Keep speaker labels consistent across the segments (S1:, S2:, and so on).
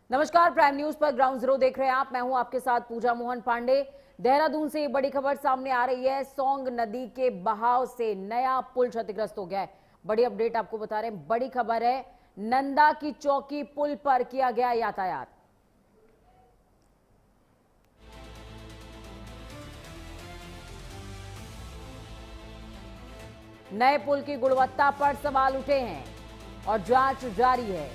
S1: नमस्कार, prime news पर ground zero देख रहे हैं आप। मैं हूं आपके साथ पूजा मोहन पांडे। देहरादून से बड़ी खबर सामने आ रही है। सोंग नदी के बहाव से नया पुल क्षतिग्रस्त हो गया है। बड़ी अपडेट आपको बता रहे हैं, बड़ी खबर है। नंदा की चौकी पुल पर किया गया यातायात। नए पुल की गुणवत्ता पर सवाल उठे हैं और जांच जारी है।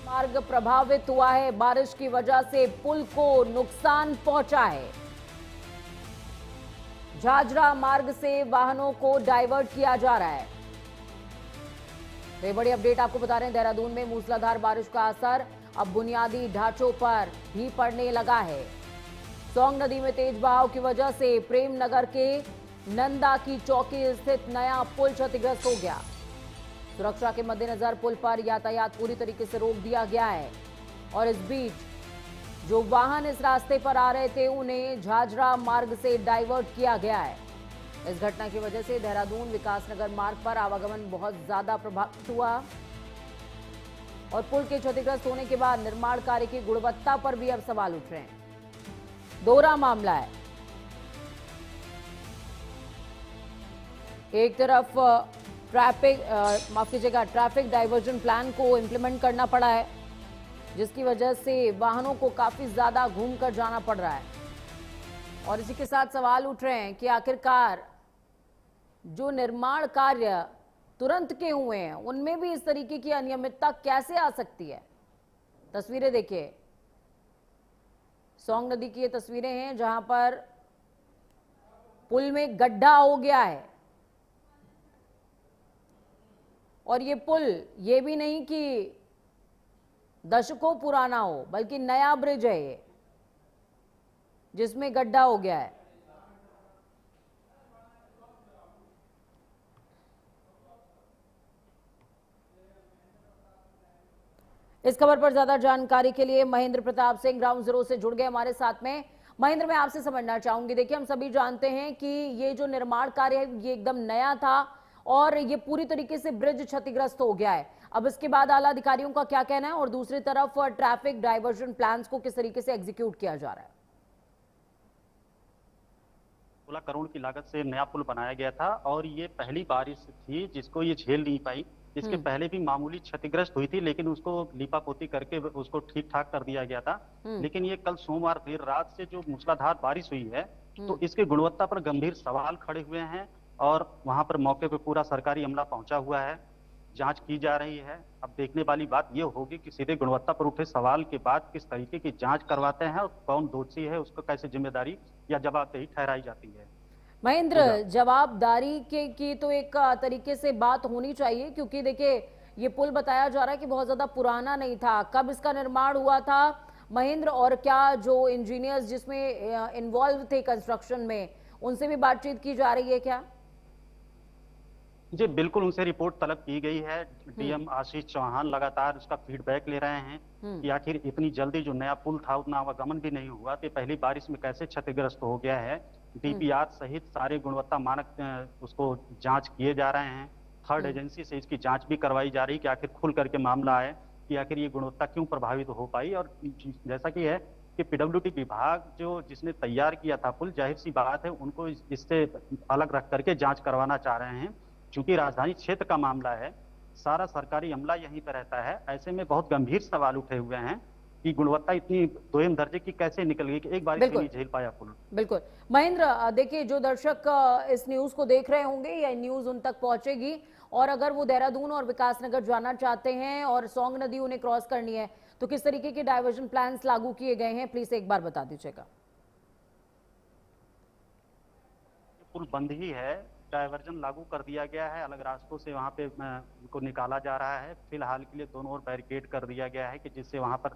S1: मार्ग प्रभावित हुआ है। बारिश की वजह से पुल को नुकसान पहुंचा है। झाझरा मार्ग से वाहनों को डाइवर्ट किया जा रहा है। तो ये बड़ी अपडेट आपको बता रहे हैं। देहरादून में मूसलाधार बारिश का असर अब बुनियादी ढांचों पर भी पड़ने लगा है। सोंग नदी में तेज बहाव की वजह से प्रेम नगर के नंदा की चौकी स्थित नया पुल क्षतिग्रस्त हो गया। सुरक्षा के मद्देनजर पुल पर यातायात पूरी तरीके से रोक दिया गया है और इस बीच जो वाहन इस रास्ते पर आ रहे थे उन्हें झाझरा मार्ग से डाइवर्ट किया गया है। इस घटना की वजह से देहरादून विकासनगर मार्ग पर आवागमन बहुत ज्यादा प्रभावित हुआ और पुल के क्षतिग्रस्त होने के बाद निर्माण कार्य की गुणवत्ता पर भी अब सवाल उठ रहे हैं। दोहरा मामला है। एक तरफ ट्रैफिक डाइवर्जन प्लान को इंप्लीमेंट करना पड़ा है, जिसकी वजह से वाहनों को काफी ज्यादा घूमकर जाना पड़ रहा है और इसी के साथ सवाल उठ रहे हैं कि आखिरकार जो निर्माण कार्य तुरंत के हुए हैं उनमें भी इस तरीके की अनियमितता कैसे आ सकती है। तस्वीरें देखिए, सोंग नदी की ये तस्वीरें हैं जहां पर पुल में गड्ढा हो गया है और ये पुल ये भी नहीं कि दशकों पुराना हो, बल्कि नया ब्रिज है ये, जिसमें गड्ढा हो गया है। इस खबर पर ज्यादा जानकारी के लिए महेंद्र प्रताप सिंह ग्राउंड जीरो से जुड़ गए हमारे साथ में। महेंद्र, मैं आपसे समझना चाहूंगी, देखिए हम सभी जानते हैं कि ये जो निर्माण कार्य है ये एकदम नया था और ये पूरी तरीके से ब्रिज क्षतिग्रस्त हो गया है। अब इसके बाद आला अधिकारियों का क्या कहना है और दूसरी तरफ ट्रैफिक डाइवर्जन प्लान्स को किस तरीके से एग्जीक्यूट किया जा रहा है?
S2: 16 करोड़ की लागत से नया पुल बनाया गया था और ये पहली बारिश थी जिसको ये झेल नहीं पाई। इसके पहले भी मामूली क्षतिग्रस्त हुई थी, लेकिन उसको लीपापोती करके उसको ठीक ठाक कर दिया गया था। लेकिन ये कल सोमवार देर रात से जो मूसलाधार बारिश हुई है तो इसकी गुणवत्ता पर गंभीर सवाल खड़े हुए हैं और वहां पर मौके पर पूरा सरकारी अमला पहुंचा हुआ है। जांच की जा रही है। अब देखने वाली बात यह होगी कि सीधे गुणवत्ता पर उठे सवाल के बाद किस तरीके की जांच करवाते हैं और कौन दोषी है उसको कैसे जिम्मेदारी या जवाबदेही ठहराई जाती है।
S1: महेंद्र, जवाबदारी की तो एक तरीके से बात होनी चाहिए, क्योंकि देखिए ये पुल बताया जा रहा है कि बहुत ज्यादा पुराना नहीं था। कब इसका निर्माण हुआ था महेंद्र, और क्या जो इंजीनियर्स जिसमें इन्वॉल्व थे कंस्ट्रक्शन में उनसे भी बातचीत की जा रही है क्या?
S2: जी बिल्कुल, उनसे रिपोर्ट तलब की गई है। डीएम आशीष चौहान लगातार उसका फीडबैक ले रहे हैं कि आखिर इतनी जल्दी जो नया पुल था उतना आवागमन भी नहीं हुआ तो पहली बारिश में कैसे क्षतिग्रस्त हो गया है। डीपीआर सहित सारे गुणवत्ता मानक उसको जांच किए जा रहे हैं। थर्ड एजेंसी से इसकी जांच भी करवाई जा रही है कि आखिर खुल करके मामला है कि आखिर ये गुणवत्ता क्यों प्रभावित हो पाई। और जैसा कि है कि पीडब्ल्यूडी विभाग जो जिसने तैयार किया था पुल, जाहिर सी बात है उनको इससे अलग रख करके जांच करवाना चाह रहे हैं। चूंकि राजधानी क्षेत्र का मामला है, सारा सरकारी अमला यहीं पर रहता है, ऐसे में बहुत गंभीर सवाल उठे हुए हैं कि गुणवत्ता इतनी दोयम दर्जे की कैसे निकल गई कि एक बार नहीं झेल पाया पुल।
S1: बिल्कुल महेंद्र, देखिए जो दर्शक इस न्यूज को देख रहे होंगे या न्यूज उन तक पहुंचेगी और अगर वो देहरादून और विकासनगर जाना चाहते हैं और सोंग नदी उन्हें क्रॉस करनी है तो किस तरीके के डाइवर्जन प्लान्स लागू किए गए हैं, प्लीज एक बार बता दीजिएगा।
S2: पुल बंद ही है, डायवर्जन लागू कर दिया गया है। अलग रास्तों से वहां पे उनको निकाला जा रहा है। फिलहाल के लिए दोनों ओर बैरिकेड कर दिया गया है कि जिससे वहां पर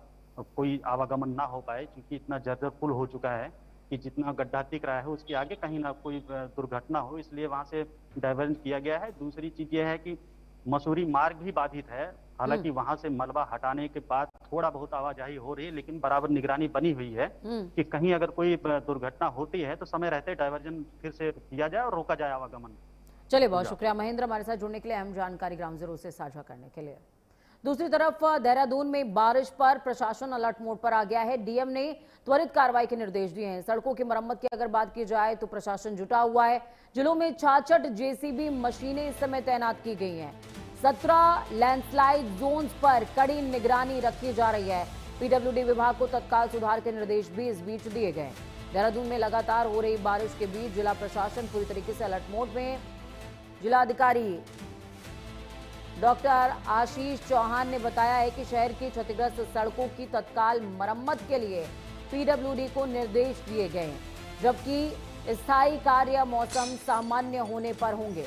S2: कोई आवागमन ना हो पाए, क्योंकि इतना जर्जर पुल हो चुका है कि जितना गड्ढा दिख रहा है उसके आगे कहीं ना कोई दुर्घटना हो, इसलिए वहां से डाइवर्जन किया गया है। दूसरी चीज यह है कि मसूरी मार्ग भी बाधित है। हालांकि वहां से मलबा हटाने के बाद थोड़ा बहुत आवाजाही हो रही है, लेकिन बराबर निगरानी बनी हुई है कि कहीं अगर कोई दुर्घटना होती है तो समय रहते डायवर्जन फिर से किया जाए और रोका जाए आवागमन।
S1: चलिए, बहुत शुक्रिया महेंद्र, हमारे साथ जुड़ने के लिए, अहम जानकारी ग्राउंड जीरो से साझा करने के लिए। दूसरी तरफ देहरादून में बारिश पर प्रशासन अलर्ट मोड पर आ गया है। डीएम ने त्वरित कार्रवाई के निर्देश दिए हैं। सड़कों की मरम्मत की अगर बात की जाए तो प्रशासन जुटा हुआ है। जिलों में 66 जेसीबी मशीनें इस समय तैनात की गई हैं। 17 लैंडस्लाइड जोन्स पर कड़ी निगरानी रखी जा रही है। पीडब्ल्यूडी विभाग को तत्काल सुधार के निर्देश भी इस बीच दिए गए। देहरादून में लगातार हो रही बारिश के बीच जिला प्रशासन पूरी तरीके से अलर्ट मोड में। जिलाधिकारी डॉक्टर आशीष चौहान ने बताया है कि शहर की क्षतिग्रस्त सड़कों की तत्काल मरम्मत के लिए पीडब्ल्यूडी को निर्देश दिए गए हैं, जबकि स्थायी कार्य मौसम सामान्य होने पर होंगे।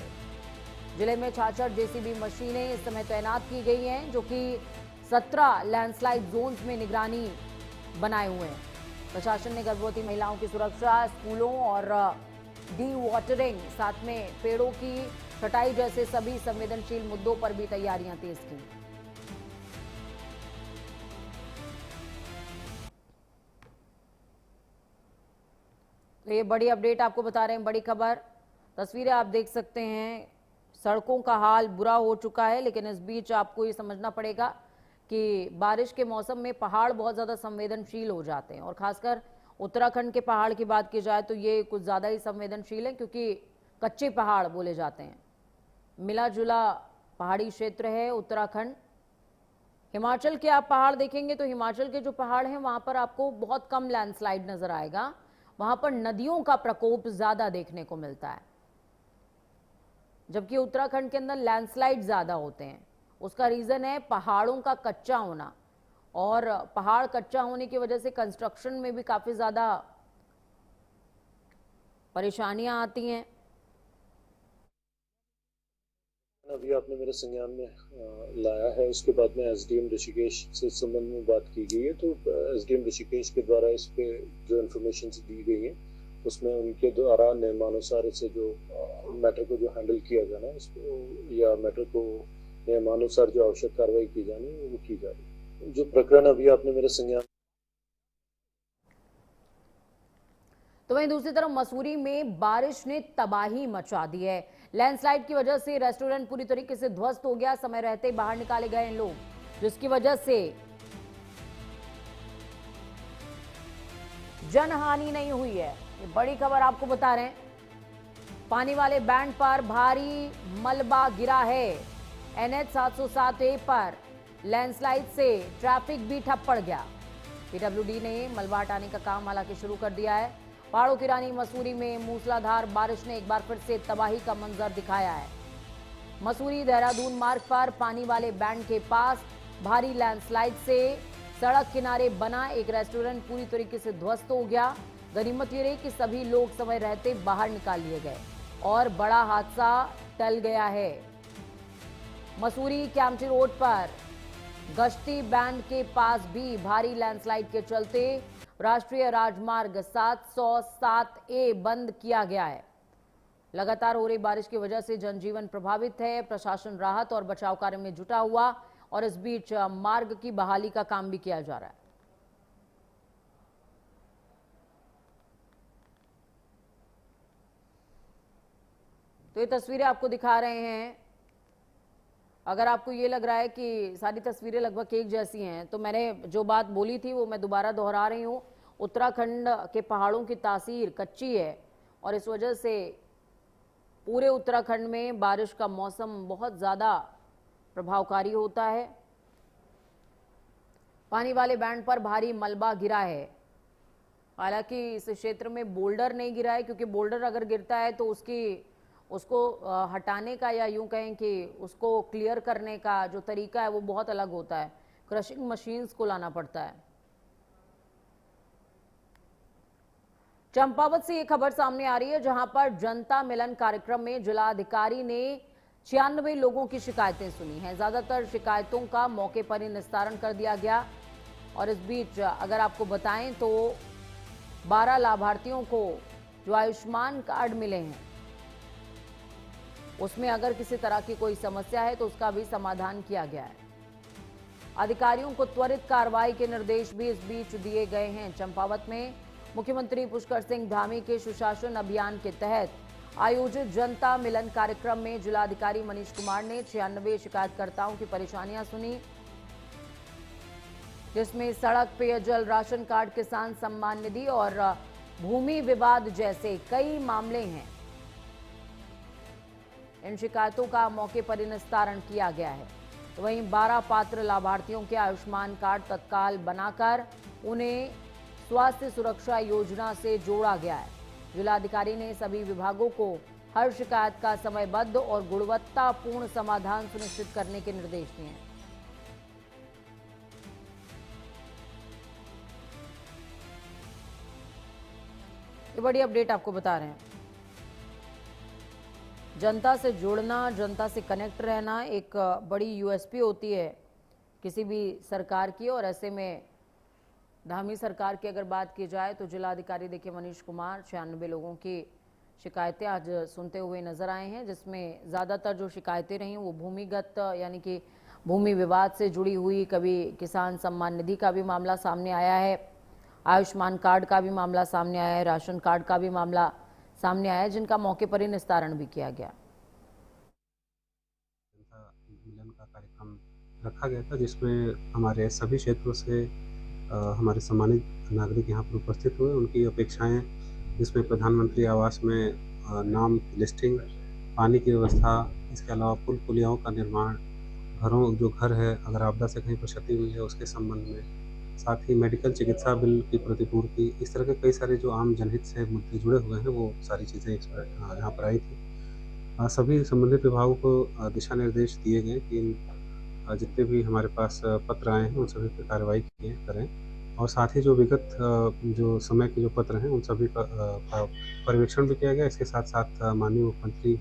S1: जिले में 66 जेसीबी मशीनें इस समय तैनात की गई हैं, जो कि 17 लैंडस्लाइड जोन्स में निगरानी बनाए हुए हैं। प्रशासन ने गर्भवती महिलाओं की सुरक्षा, स्कूलों और डी वाटरिंग, साथ में पेड़ों की छटाई जैसे सभी संवेदनशील मुद्दों पर भी तैयारियां तेज की। तो ये बड़ी अपडेट आपको बता रहे हैं, बड़ी खबर। तस्वीरें आप देख सकते हैं, सड़कों का हाल बुरा हो चुका है। लेकिन इस बीच आपको ये समझना पड़ेगा कि बारिश के मौसम में पहाड़ बहुत ज़्यादा संवेदनशील हो जाते हैं, और खासकर उत्तराखंड के पहाड़ की बात की जाए तो ये कुछ ज़्यादा ही संवेदनशील है, क्योंकि कच्चे पहाड़ बोले जाते हैं। मिला जुला पहाड़ी क्षेत्र है उत्तराखंड। हिमाचल के आप पहाड़ देखेंगे तो हिमाचल के जो पहाड़ हैं वहां पर आपको बहुत कम लैंडस्लाइड नजर आएगा। वहां पर नदियों का प्रकोप ज्यादा देखने को मिलता है, जबकि उत्तराखंड के अंदर लैंडस्लाइड ज्यादा होते हैं। उसका रीजन है पहाड़ों का कच्चा होना, और पहाड़ कच्चा होने की वजह से कंस्ट्रक्शन में भी काफी ज्यादा परेशानियां आती हैं।
S3: अभी आपने मेरे संज्ञान में लाया है, उसके बाद में एसडीएम ऋषिकेश से संबंध में बात की गई है। तो एसडीएम ऋषिकेश के द्वारा इस पे जो इन्फॉर्मेशन दी गई है, उसमें उनके द्वारा नियमानुसार इसे जो मैटर को जो हैंडल किया जाना है, उसको या मैटर को नियमानुसार जो आवश्यक कार्रवाई की जानी है वो की जा रही है। जो प्रकरण अभी आपने मेरे संज्ञान।
S1: तो वहीं दूसरी तरफ मसूरी में बारिश ने तबाही मचा दी है। लैंडस्लाइड की वजह से रेस्टोरेंट पूरी तरीके से ध्वस्त हो गया। समय रहते बाहर निकाले गए लोग, जिसकी वजह से जनहानि नहीं हुई है। ये बड़ी खबर आपको बता रहे हैं। पानी वाले बैंड पर भारी मलबा गिरा है। एनएच 707A पर लैंडस्लाइड से ट्रैफिक भी ठप पड़ गया। पीडब्ल्यूडी ने मलबा हटाने का काम हालांकि शुरू कर दिया है। पहाड़ों की रानी मसूरी में मूसलाधार बारिश ने एक बार फिर से तबाही का मंजर दिखाया है। मसूरी देहरादून मार्ग पर पानी वाले बैंड के पास भारी लैंडस्लाइड से सड़क किनारे बना एक रेस्टोरेंट पूरी तरीके से ध्वस्त हो गया। गनीमत ये रही कि सभी लोग समय रहते बाहर निकाल लिए गए और बड़ा हादसा टल गया है। मसूरी कैंपटी रोड पर गश्ती बैंड के पास भी भारी लैंडस्लाइड के चलते राष्ट्रीय राजमार्ग 707A बंद किया गया है। लगातार हो रही बारिश की वजह से जनजीवन प्रभावित है। प्रशासन राहत और बचाव कार्य में जुटा हुआ, और इस बीच मार्ग की बहाली का काम भी किया जा रहा है। तो ये तस्वीरें आपको दिखा रहे हैं। अगर आपको ये लग रहा है कि सारी तस्वीरें लगभग एक जैसी हैं, तो मैंने जो बात बोली थी वो मैं दोबारा दोहरा रही हूँ। उत्तराखंड के पहाड़ों की तासीर कच्ची है, और इस वजह से पूरे उत्तराखंड में बारिश का मौसम बहुत ज़्यादा प्रभावकारी होता है। पानी वाले बैंड पर भारी मलबा गिरा है। हालांकि इस क्षेत्र में बोल्डर नहीं गिरा है, क्योंकि बोल्डर अगर गिरता है तो उसको हटाने का, या यूं कहें कि उसको क्लियर करने का जो तरीका है वो बहुत अलग होता है। क्रशिंग मशीन्स को लाना पड़ता है। चंपावत से ये खबर सामने आ रही है, जहां पर जनता मिलन कार्यक्रम में जिलाधिकारी ने 96 लोगों की शिकायतें सुनी हैं। ज्यादातर शिकायतों का मौके पर ही निस्तारण कर दिया गया। और इस बीच अगर आपको बताएं तो 12 लाभार्थियों को जो आयुष्मान कार्ड मिले हैं, उसमें अगर किसी तरह की कोई समस्या है तो उसका भी समाधान किया गया है। अधिकारियों को त्वरित कार्रवाई के निर्देश भी इस बीच दिए गए हैं। चंपावत में मुख्यमंत्री पुष्कर सिंह धामी के सुशासन अभियान के तहत आयोजित जनता मिलन कार्यक्रम में जिलाधिकारी मनीष कुमार ने 96 शिकायतकर्ताओं की परेशानियां सुनी, जिसमें सड़क, पेयजल, राशन कार्ड, किसान सम्मान निधि और भूमि विवाद जैसे कई मामले हैं। इन शिकायतों का मौके पर ही निस्तारण किया गया है। तो वहीं 12 पात्र लाभार्थियों के आयुष्मान कार्ड तत्काल बनाकर उन्हें स्वास्थ्य सुरक्षा योजना से जोड़ा गया है। जिलाधिकारी ने सभी विभागों को हर शिकायत का समयबद्ध और गुणवत्तापूर्ण समाधान सुनिश्चित करने के निर्देश दिए हैं। ये बड़ी अपडेट आपको बता रहे हैं। जनता से जुड़ना, जनता से कनेक्ट रहना एक बड़ी यूएसपी होती है किसी भी सरकार की, और ऐसे में धामी सरकार की अगर बात की जाए तो जिलाधिकारी देखिए मनीष कुमार 96 लोगों की शिकायतें आज सुनते हुए नजर आए हैं, जिसमें ज़्यादातर जो शिकायतें रहीं वो भूमिगत यानी कि भूमि विवाद से जुड़ी हुई। कभी किसान सम्मान निधि का भी मामला सामने आया है, आयुष्मान कार्ड का भी मामला सामने आया है, राशन कार्ड का भी मामला सामने आया, जिनका मौके पर ही निस्तारण भी किया गया।
S4: जनता मिलन का कार्यक्रम रखा गया था, जिसमें हमारे सभी क्षेत्रों से हमारे सम्मानित नागरिक यहाँ पर उपस्थित हुए। उनकी अपेक्षाएं, जिसमें प्रधानमंत्री आवास में नाम लिस्टिंग, पानी की व्यवस्था, इसके अलावा पुल पुलियाओं का निर्माण, जो घर है अगर आपदा से कहीं पर क्षति हुई है उसके संबंध में, साथ ही मेडिकल चिकित्सा बिल की प्रतिपूर्ति, इस तरह के कई सारे जो आम जनहित से मुद्दे जुड़े हुए हैं वो सारी चीज़ें यहाँ पर आई थी। सभी संबंधित विभागों को दिशा निर्देश दिए गए कि जितने भी हमारे पास पत्र आए हैं उन सभी पर कार्रवाई करें, और साथ ही जो विगत जो समय के जो पत्र हैं उन सभी का पर्यवेक्षण भी किया गया। इसके साथ साथ माननीय मुख्यमंत्री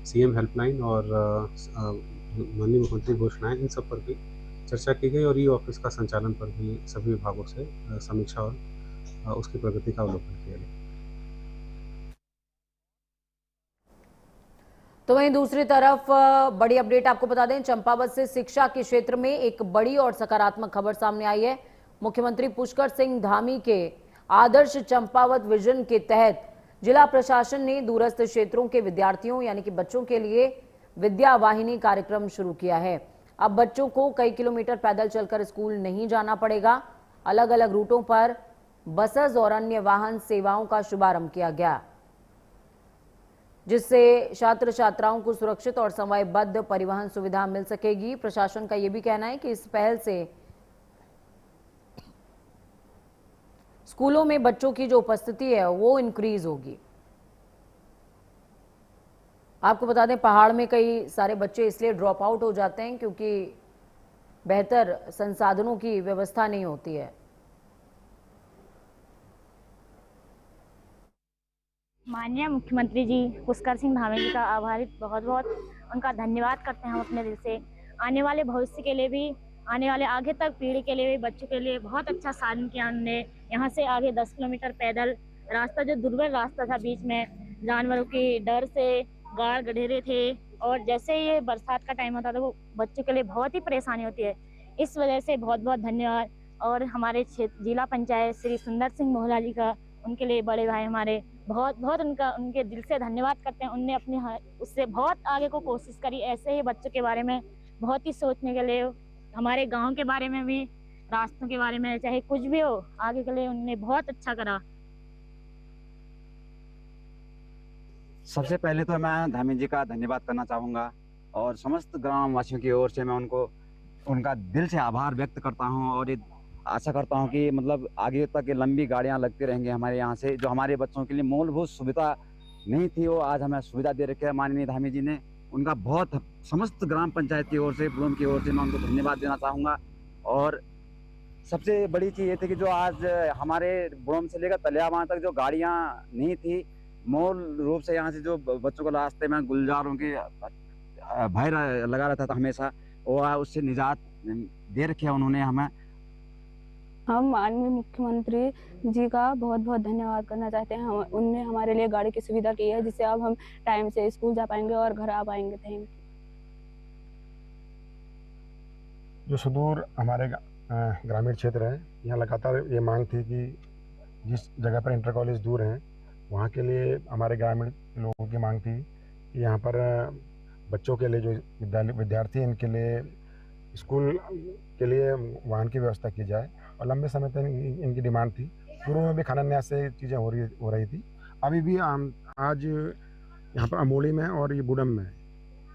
S4: सीएम हेल्पलाइन और माननीय मुख्यमंत्री घोषणाएं, इन सब पर भी चर्चा की गई, और ई ऑफिस का संचालन पर भी सभी विभागों से समीक्षा और उसकी प्रगति का अवलोकन किया गया।
S1: तो वहीं दूसरी तरफ बड़ी अपडेट आपको बता दें, चंपावत से शिक्षा के क्षेत्र में एक बड़ी और सकारात्मक खबर सामने आई है। मुख्यमंत्री पुष्कर सिंह धामी के आदर्श चंपावत विजन के तहत जिला प्रशासन ने दूरस्थ क्षेत्रों के विद्यार्थियों यानी कि बच्चों के लिए विद्या वाहिनी कार्यक्रम शुरू किया है। अब बच्चों को कई किलोमीटर पैदल चलकर स्कूल नहीं जाना पड़ेगा। अलग अलग रूटों पर बसेस और अन्य वाहन सेवाओं का शुभारंभ किया गया, जिससे छात्र छात्राओं को सुरक्षित और समयबद्ध परिवहन सुविधा मिल सकेगी। प्रशासन का यह भी कहना है कि इस पहल से स्कूलों में बच्चों की जो उपस्थिति है वो इंक्रीज होगी। आपको बता दें, पहाड़ में कई सारे बच्चे इसलिए ड्रॉप आउट हो जाते हैं क्योंकि बेहतर संसाधनों की व्यवस्था नहीं होती है।
S5: माननीय मुख्यमंत्री जी पुष्कर सिंह धामी जी का आभारी बहुत बहुत उनका धन्यवाद करते हैं हम अपने दिल से। आने वाले भविष्य के लिए भी, आने वाले आगे तक पीढ़ी के लिए भी, बच्चों के लिए बहुत अच्छा साधन किया उन्होंने। यहाँ से आगे 10 किलोमीटर पैदल रास्ता, जो दुर्गम रास्ता था, बीच में जानवरों के डर से गाड़ गढेरे थे, और जैसे ये बरसात का टाइम होता था वो बच्चों के लिए बहुत ही परेशानी होती है। इस वजह से बहुत बहुत धन्यवाद। और हमारे जिला पंचायत श्री सुंदर सिंह मोहला जी का, उनके लिए बड़े भाई हमारे, बहुत बहुत उनके दिल से धन्यवाद करते हैं। उनने अपनी उससे बहुत आगे को कोशिश करी, ऐसे ही बच्चों के बारे में बहुत ही सोचने के लिए, हमारे गांव के बारे में भी, रास्तों के बारे में, चाहे कुछ भी हो, आगे के लिए उनने बहुत अच्छा करा।
S6: सबसे पहले तो मैं धामी जी का धन्यवाद करना चाहूँगा, और समस्त ग्रामवासियों की ओर से मैं उनका दिल से आभार व्यक्त करता हूँ, और ये आशा करता हूँ कि मतलब आगे तक ये लंबी गाड़ियाँ लगती रहेंगी हमारे यहाँ से। जो हमारे बच्चों के लिए मूलभूत सुविधा नहीं थी वो आज हमें सुविधा दे रखी है माननीय धामी जी ने। उनका बहुत समस्त ग्राम पंचायत की ओर से, बुड़म की ओर से मैं उनको धन्यवाद देना चाहूँगा। और सबसे बड़ी चीज़ ये थी कि जो आज हमारे बुड़म से लेकर तलियाबां तक जो गाड़ियाँ नहीं थी, मूल रूप से यहाँ से जो बच्चों को रास्ते में गुलजारों की भय लगा रहता था हमेशा, और उससे निजात दे रखी है उन्होंने हमें।
S7: हम माननीय मुख्यमंत्री जी का बहुत बहुत धन्यवाद करना चाहते हैं। उनने हमारे लिए गाड़ी की सुविधा की है, जिससे अब हम टाइम से स्कूल जा पाएंगे और घर आ पाएंगे। Thank you.
S8: जो सुदूर हमारे ग्रामीण क्षेत्र है, यहाँ लगातार ये मांग थी कि जिस जगह पर इंटर कॉलेज दूर हैं वहाँ के लिए हमारे ग्रामीण लोगों की मांग थी कि यहाँ पर बच्चों के लिए जो विद्यार्थी हैं इनके लिए स्कूल के लिए वाहन की व्यवस्था की जाए। और लंबे समय तक इनकी डिमांड थी। पूर्व में भी खनन्यास से चीज़ें हो रही थी। अभी भी आज यहाँ पर अमोली में और ये बुडम में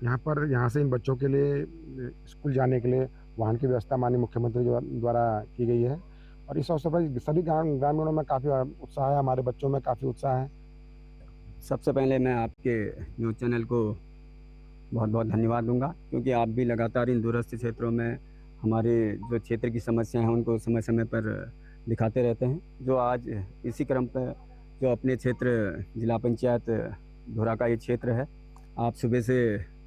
S8: यहाँ से इन बच्चों के लिए स्कूल जाने के लिए वाहन की व्यवस्था माननीय मुख्यमंत्री द्वारा की गई है। और इस अवसर पर सभी ग्रामीणों में काफ़ी उत्साह है, हमारे बच्चों में काफ़ी उत्साह है।
S9: सबसे पहले मैं आपके न्यूज़ चैनल को बहुत बहुत धन्यवाद दूंगा, क्योंकि आप भी लगातार इन दूरस्थ क्षेत्रों में हमारे जो क्षेत्र की समस्याएं हैं उनको समय समय पर दिखाते रहते हैं। जो आज इसी क्रम पर जो अपने क्षेत्र जिला पंचायत धुरा का ये क्षेत्र है, आप सुबह से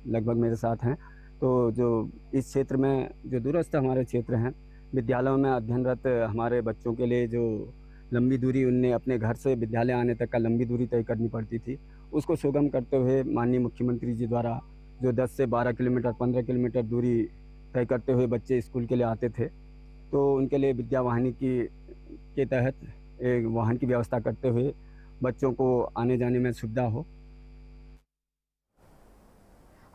S9: लगभग मेरे साथ हैं। तो जो इस क्षेत्र में जो दूरस्थ हमारे क्षेत्र हैं, विद्यालयों में अध्ययनरत हमारे बच्चों के लिए जो लंबी दूरी उनने अपने घर से विद्यालय आने तक का लंबी दूरी तय करनी पड़ती थी, उसको सुगम करते हुए माननीय मुख्यमंत्री जी द्वारा जो 10 से 12 किलोमीटर 15 किलोमीटर दूरी तय करते हुए बच्चे स्कूल के लिए आते थे, तो उनके लिए विद्या वाहिनी के तहत एक वाहन की व्यवस्था करते हुए बच्चों को आने जाने में सुविधा हो।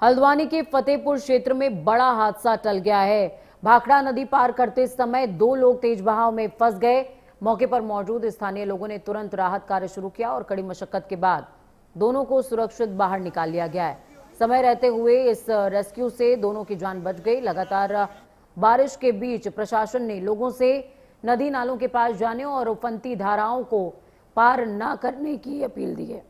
S1: हल्द्वानी के फतेहपुर क्षेत्र में बड़ा हादसा टल गया है। भाखड़ा नदी पार करते समय 2 लोग तेज बहाव में फंस गए। मौके पर मौजूद स्थानीय लोगों ने तुरंत राहत कार्य शुरू किया और कड़ी मशक्कत के बाद दोनों को सुरक्षित बाहर निकाल लिया गया है। समय रहते हुए इस रेस्क्यू से दोनों की जान बच गई। लगातार बारिश के बीच प्रशासन ने लोगों से नदी नालों के पास जाने और उफनती धाराओं को पार न करने की अपील दी है।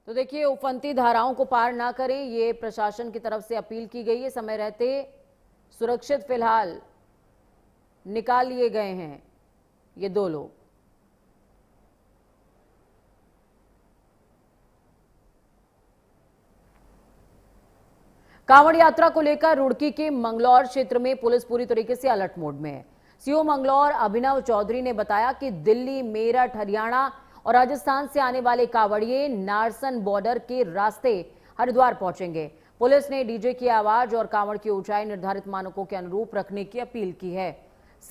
S1: तो देखिए, उफनती धाराओं को पार ना करें, ये प्रशासन की तरफ से अपील की गई है। समय रहते सुरक्षित फिलहाल निकाल लिए गए हैं ये 2 लोग। कांवड़ यात्रा को लेकर रुड़की के मंगलौर क्षेत्र में पुलिस पूरी तरीके से अलर्ट मोड में है। सीओ मंगलौर अभिनव चौधरी ने बताया कि दिल्ली, मेरठ, हरियाणा और राजस्थान से आने वाले कांवड़िए नारसन बॉर्डर के रास्ते हरिद्वार पहुंचेंगे। पुलिस ने डीजे की आवाज और कांवड़ की ऊंचाई निर्धारित मानकों के अनुरूप रखने की अपील की है।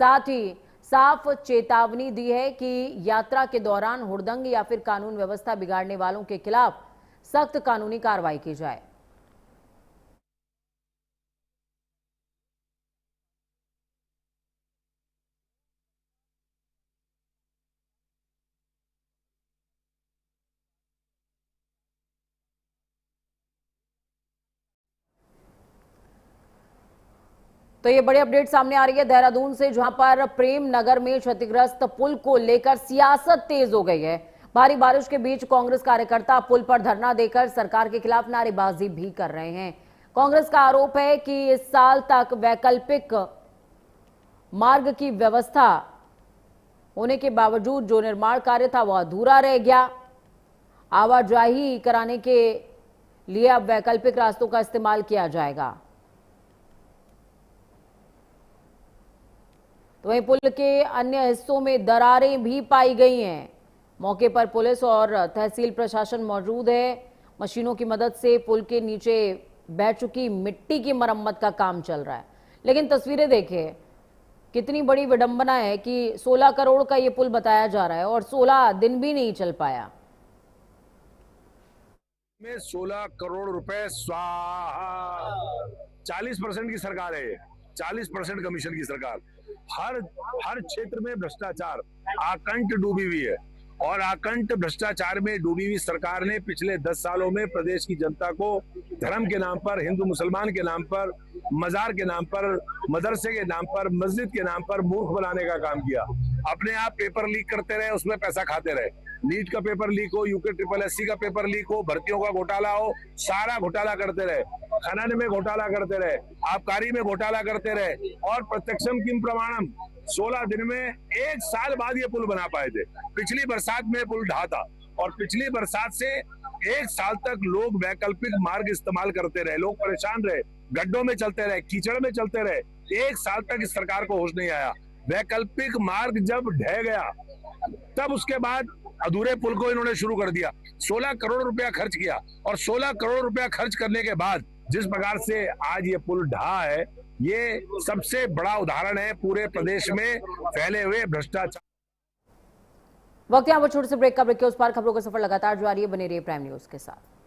S1: साथ ही साफ चेतावनी दी है कि यात्रा के दौरान हुड़दंग या फिर कानून व्यवस्था बिगाड़ने वालों के खिलाफ सख्त कानूनी कार्रवाई की जाए। तो ये बड़ी अपडेट सामने आ रही है देहरादून से, जहां पर प्रेम नगर में क्षतिग्रस्त पुल को लेकर सियासत तेज हो गई है। भारी बारिश के बीच कांग्रेस कार्यकर्ता पुल पर धरना देकर सरकार के खिलाफ नारेबाजी भी कर रहे हैं। कांग्रेस का आरोप है कि इस साल तक वैकल्पिक मार्ग की व्यवस्था होने के बावजूद जो निर्माण कार्य था वह अधूरा रह गया। आवाजाही कराने के लिए अब वैकल्पिक रास्तों का इस्तेमाल किया जाएगा। तो वहीं पुल के अन्य हिस्सों में दरारें भी पाई गई हैं। मौके पर पुलिस और तहसील प्रशासन मौजूद है। मशीनों की मदद से पुल के नीचे बह चुकी मिट्टी की मरम्मत का काम चल रहा है। लेकिन तस्वीरें देखिए, कितनी बड़ी विडंबना है कि 16 करोड़ का ये पुल बताया जा रहा है और 16 दिन भी नहीं चल पाया।
S10: में 16 करोड़ रुपए स्वाहा। 40% की सरकार है, 40% कमीशन की सरकार। हर क्षेत्र में भ्रष्टाचार, आकंठ डूबी हुई है। और आकंठ भ्रष्टाचार में डूबी हुई सरकार ने पिछले 10 सालों में प्रदेश की जनता को धर्म के नाम पर, हिंदू मुसलमान के नाम पर, मजार के नाम पर, मदरसे के नाम पर, मस्जिद के नाम पर मूर्ख बनाने का काम किया। अपने आप पेपर लीक करते रहे, उसमें पैसा खाते रहे। नीट का पेपर लीक हो, यूके SSC का पेपर लीक हो, भर्तियों का घोटाला हो, सारा घोटाला करते रहे। खनन में घोटाला करते रहे, आबकारी में घोटाला करते रहे। और प्रत्यक्षम किम प्रमाणम, 16 दिन में 1 साल बाद ये पुल बना पाए थे। पिछली बरसात में पुल ढहा था, और पिछली बरसात से 1 साल तक लोग वैकल्पिक मार्ग इस्तेमाल करते रहे, लोग परेशान रहे, गड्ढों में चलते रहे, कीचड़ में चलते रहे। 1 साल तक इस सरकार को होश नहीं आया। वैकल्पिक मार्ग जब ढह गया तब उसके बाद अधूरे पुल को इन्होंने शुरू कर दिया। 16 करोड़ रुपया खर्च किया और 16 करोड़ रुपया खर्च करने के बाद जिस प्रकार से आज ये पुल ढहा है, ये सबसे बड़ा उदाहरण है पूरे प्रदेश में फैले हुए भ्रष्टाचार।
S1: वक्त यहाँ पर छोटे से ब्रेक का। ब्रेक के उस पार खबरों का सफर लगातार जारी है, बने रहिए प्राइम न्यूज के साथ।